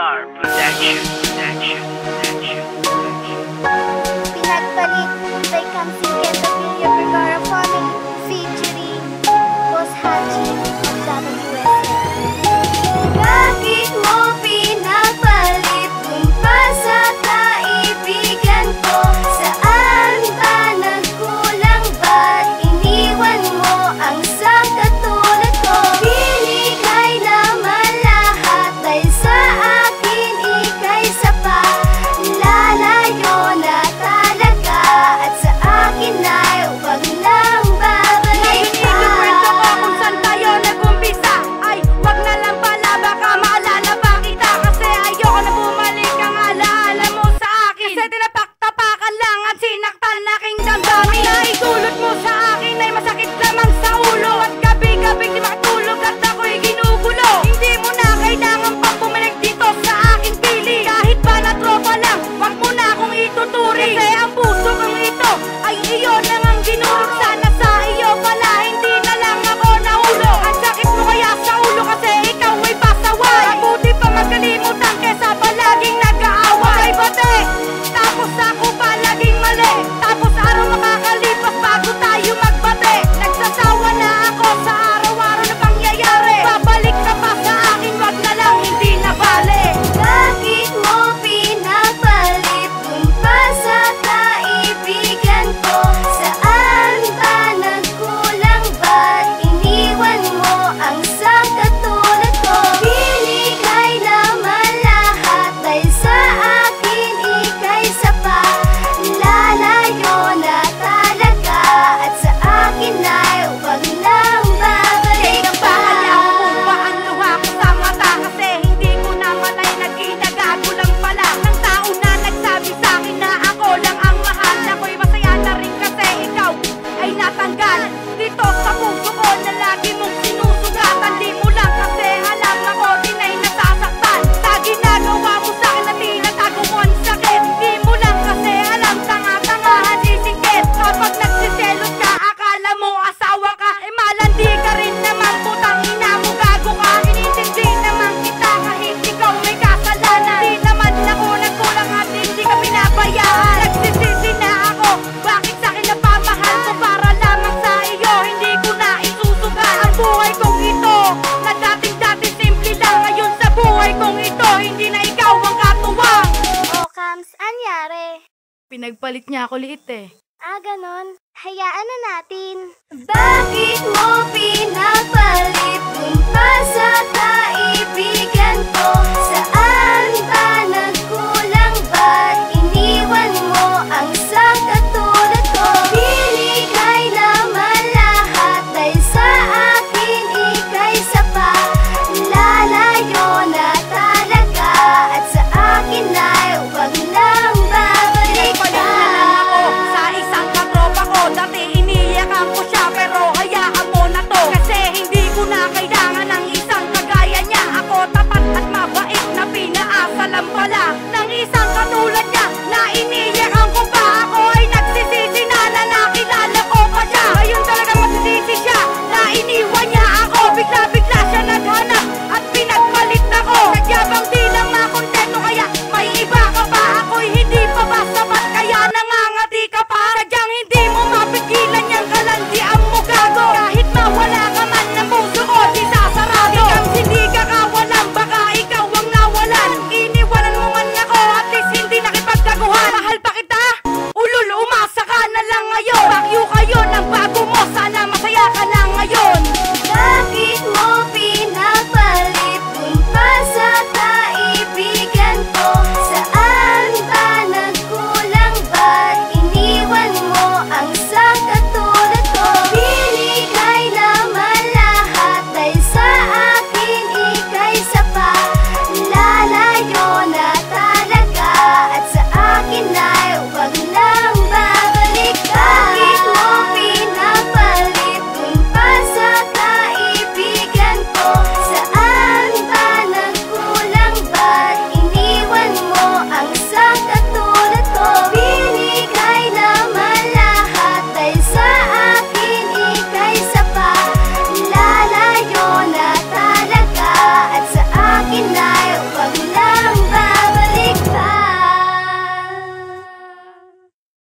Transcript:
Star Production. Pinagpalit by Kamsing Kentapilya Vergara Family featuring Boss Haji of WSL. Bakit mo pinagpalit kung pa sa kaibigan ko? Saan ba nagkulang? Ba't iniwan mo ang sa katulad ko? Binigay naman lahat dahil sa akin ika'y sapat. Lalayo na talaga at sa akin ay huwag lang babalik pa. Ikikwento ko kung saan tayo nag-umpisa. Ay, wag na lang pala, baka maalala pa kita. Kasi ayoko na bumalik ang alaala mo sa akin. Kasi tinapak-tapakan lang at sinaktan aking damdamin. Naitulot mo sa akin ay masakit lamang sa ulo. At gabi-gabi di makatulog at ako'y ginugulo. Hindi mo na kailangan pang bumalik dito sa aking piling. Kahit ba na tropa lang, wag mo na akong ituturing. Kasi ang puso kong ito ay iyo nang ang ginulog. Sana sa iyo pala, hindi na lang ako nahulog. Ang sakit mo kaya sa ulo kasi ikaw ay pasaway. Mabuti pa magkalimutan kesa palaging nag-aaway. Ay bate, tapos ako palaging mali. Tapos araw makakalipas bago tayo magbate. Nagsasawa na ako sa araw-araw na pangyayari. Babalik ka pa sa akin, wag na lang, hindi na bale. Bakit mo pinagpalit kung pa sa kaibigan ko? Saan ba nagkulang? Ba't iniwan mo ang sa katulad ko? Binigay naman lahat dahil sa akin ika'y sapat. Lalayo na talaga at sa akin ay huwag lang babalik Kaya pa. mo ba ang luha ko sa mata? Kasi hindi ko na malay na ginagago lang pala ng tao na nagsabi sa akin na ako lang ang mahal. Ako'y masaya na rin kasi ikaw ay natanggal dito sa puso ko na lagi mong sinusugatan. Di mo lang kasi alam ako din ay nasasaktan sa ginagawa mo sa akin na tinatago mo ang sakit. Di mo lang kasi alam, tanga-tangahan isingkit. Kapag nagsiselos ka, akala mo asawa ka, eh malandi ka rin naman, putang ina mo, gago ka. Inintindi naman kita kahit ikaw may kasalanan. Di naman ako nagkulang at hindi ka pinabayaan. Nagsisisi na ako, bakit sa akin napamahal ko para lamang sa iyo? Hindi ko na isusugal ang buhay kong ito na dating-dati simple lang. Ngayon sa buhay kong ito, hindi na ikaw ang katuwang. O Kams, anyari? Pinagpalit niya ako liit eh. Ganon. Hayaan na natin. Bakit mo pinagpalit kung pa sa